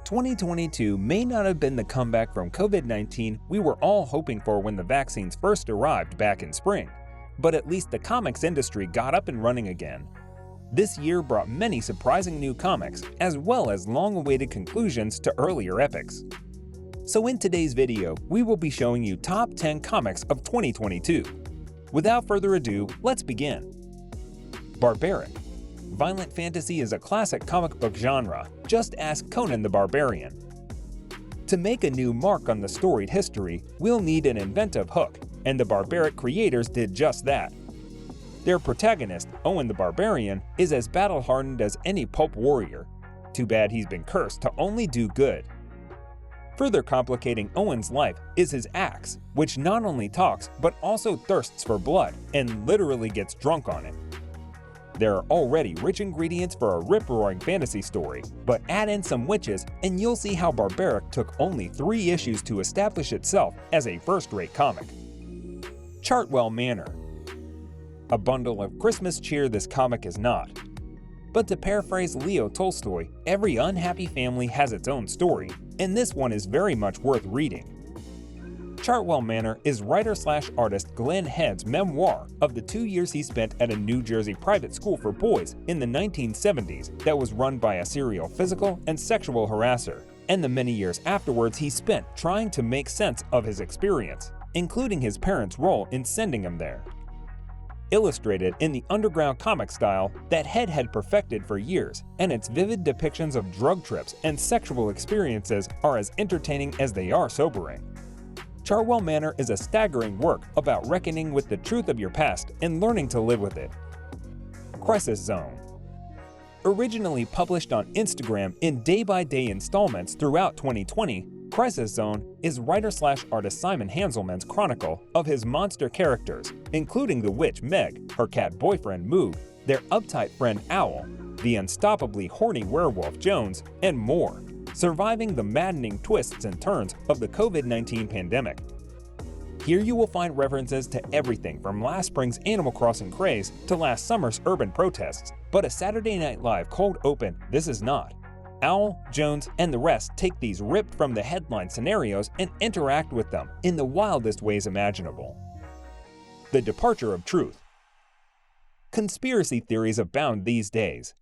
2022 may not have been the comeback from COVID-19 we were all hoping for when the vaccines first arrived back in spring, but at least the comics industry got up and running again. This year brought many surprising new comics, as well as long-awaited conclusions to earlier epics. So in today's video, we will be showing you top 10 comics of 2022. Without further ado, let's begin. Barbaric. Violent fantasy is a classic comic book genre, just ask Conan the Barbarian. To make a new mark on the storied history, we'll need an inventive hook, and the Barbaric creators did just that. Their protagonist, Owen the Barbarian, is as battle-hardened as any pulp warrior. Too bad he's been cursed to only do good. Further complicating Owen's life is his axe, which not only talks but also thirsts for blood and literally gets drunk on it. There are already rich ingredients for a rip-roaring fantasy story, but add in some witches and you'll see how Barbaric took only 3 issues to establish itself as a first-rate comic. Chartwell Manor. A bundle of Christmas cheer this comic is not. But to paraphrase Leo Tolstoy, every unhappy family has its own story, and this one is very much worth reading. Chartwell Manor is writer-slash-artist Glenn Head's memoir of the 2 years he spent at a New Jersey private school for boys in the 1970s that was run by a serial physical and sexual harasser, and the many years afterwards he spent trying to make sense of his experience, including his parents' role in sending him there. Illustrated in the underground comic style that Head had perfected for years, and its vivid depictions of drug trips and sexual experiences are as entertaining as they are sobering. Chartwell Manor is a staggering work about reckoning with the truth of your past and learning to live with it. Crisis Zone. Originally published on Instagram in day-by-day installments throughout 2020, Crisis Zone is writer-slash-artist Simon Hanselman's chronicle of his monster characters, including the witch Meg, her cat boyfriend Moog, their uptight friend Owl, the unstoppably horny werewolf Jones, and more, surviving the maddening twists and turns of the COVID-19 pandemic. Here you will find references to everything from last spring's Animal Crossing craze to last summer's urban protests, but a Saturday Night Live cold open this is not. Owl, Jones, and the rest take these ripped from the headline scenarios and interact with them in the wildest ways imaginable. The Departure of Truth. Conspiracy theories abound these days.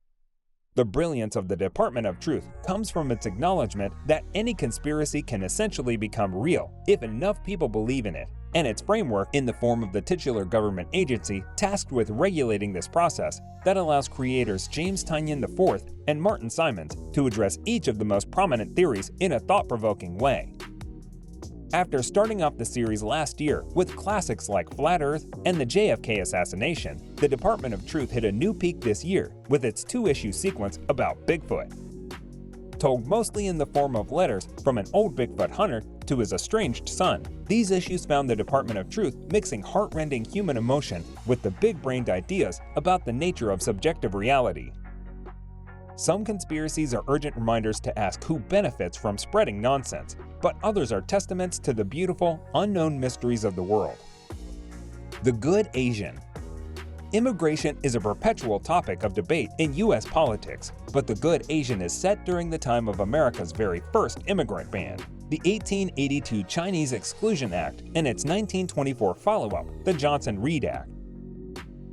The brilliance of the Department of Truth comes from its acknowledgement that any conspiracy can essentially become real if enough people believe in it, and its framework in the form of the titular government agency tasked with regulating this process that allows creators James Tynion IV and Martin Simons to address each of the most prominent theories in a thought-provoking way. After starting off the series last year with classics like Flat Earth and the JFK assassination, the Department of Truth hit a new peak this year with its 2-issue sequence about Bigfoot. Told mostly in the form of letters from an old Bigfoot hunter to his estranged son, these issues found the Department of Truth mixing heart-rending human emotion with the big-brained ideas about the nature of subjective reality. Some conspiracies are urgent reminders to ask who benefits from spreading nonsense, but others are testaments to the beautiful, unknown mysteries of the world. The Good Asian. Immigration is a perpetual topic of debate in U.S. politics, but The Good Asian is set during the time of America's very first immigrant ban, the 1882 Chinese Exclusion Act, and its 1924 follow-up, the Johnson-Reed Act.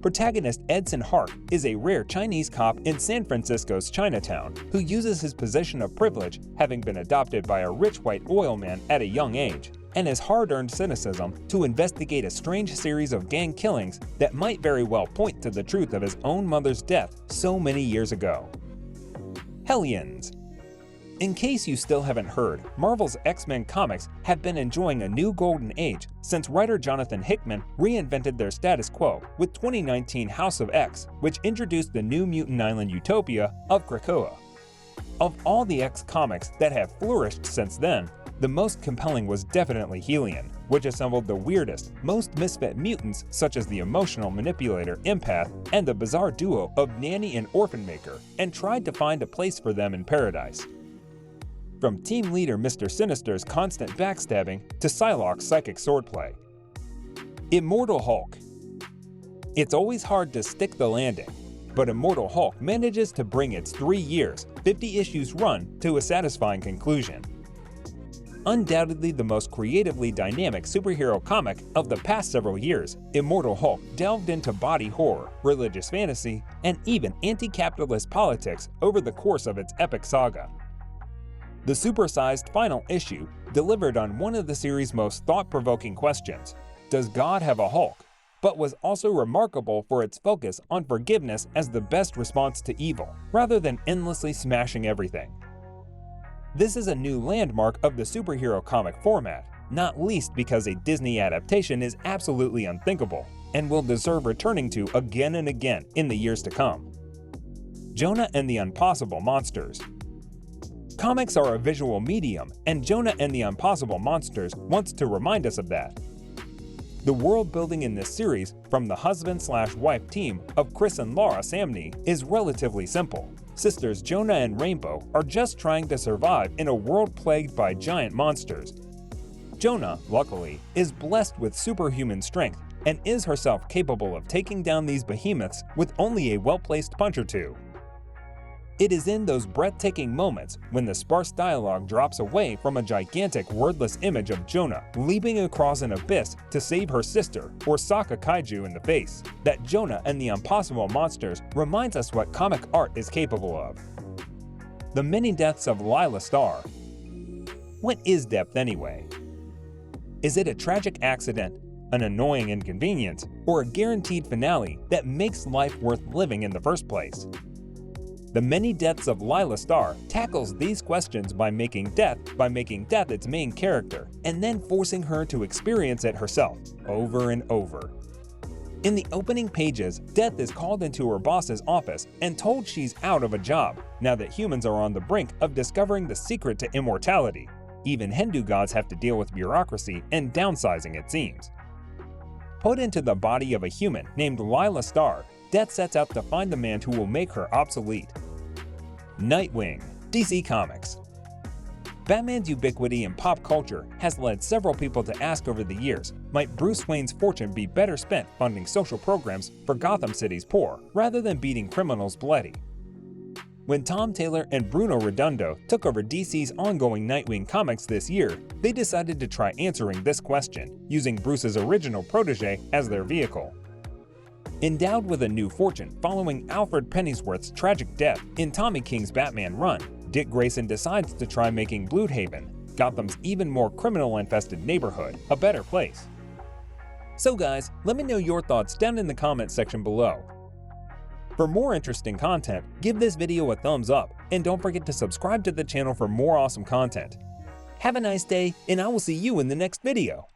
Protagonist Edson Hark is a rare Chinese cop in San Francisco's Chinatown who uses his position of privilege, having been adopted by a rich white oil man at a young age, and his hard-earned cynicism to investigate a strange series of gang killings that might very well point to the truth of his own mother's death so many years ago. Hellions. In case you still haven't heard, Marvel's X-Men comics have been enjoying a new golden age since writer Jonathan Hickman reinvented their status quo with 2019 House of X, which introduced the new mutant island utopia of Krakoa. Of all the X comics that have flourished since then, the most compelling was definitely Hellion, which assembled the weirdest, most misfit mutants such as the emotional manipulator Empath and the bizarre duo of Nanny and Orphan Maker, and tried to find a place for them in paradise. From team leader Mr. Sinister's constant backstabbing to Psylocke's psychic swordplay. Immortal Hulk. It's always hard to stick the landing. but Immortal Hulk manages to bring its 3 years, 50 issues run to a satisfying conclusion. Undoubtedly the most creatively dynamic superhero comic of the past several years, Immortal Hulk delved into body horror, religious fantasy, and even anti-capitalist politics over the course of its epic saga. The supersized final issue delivered on one of the series' most thought-provoking questions, does God have a Hulk? But was also remarkable for its focus on forgiveness as the best response to evil, rather than endlessly smashing everything. This is a new landmark of the superhero comic format, not least because a Disney adaptation is absolutely unthinkable, and will deserve returning to again and again in the years to come. Jonah and the Unpossible Monsters. Comics are a visual medium, and Jonah and the Unpossible Monsters wants to remind us of that. The world building in this series, from the husband-slash-wife team of Chris and Laura Samney, is relatively simple. Sisters Jonah and Rainbow are just trying to survive in a world plagued by giant monsters. Jonah, luckily, is blessed with superhuman strength and is herself capable of taking down these behemoths with only a well-placed punch or two. It is in those breathtaking moments when the sparse dialogue drops away from a gigantic wordless image of Jonah leaping across an abyss to save her sister or sock a kaiju in the face that Jonah and the Unpossible Monsters reminds us what comic art is capable of. The many deaths of Lila Starr. What is depth anyway? Is it a tragic accident, an annoying inconvenience, or a guaranteed finale that makes life worth living in the first place? The Many Deaths of Lila Starr tackles these questions by making death its main character, and then forcing her to experience it herself, over and over. In the opening pages, Death is called into her boss's office and told she's out of a job, now that humans are on the brink of discovering the secret to immortality. Even Hindu gods have to deal with bureaucracy and downsizing, it seems. Put into the body of a human named Lila Starr, Death sets out to find the man who will make her obsolete. Nightwing, DC Comics. Batman's ubiquity in pop culture has led several people to ask over the years, might Bruce Wayne's fortune be better spent funding social programs for Gotham City's poor, rather than beating criminals bloody? When Tom Taylor and Bruno Redondo took over DC's ongoing Nightwing comics this year, they decided to try answering this question, using Bruce's original protege as their vehicle. Endowed with a new fortune following Alfred Pennyworth's tragic death in Tommy King's Batman run, Dick Grayson decides to try making Bloodhaven, Gotham's even more criminal-infested neighborhood, a better place. So guys, let me know your thoughts down in the comments section below. For more interesting content, give this video a thumbs up, and don't forget to subscribe to the channel for more awesome content. Have a nice day, and I will see you in the next video.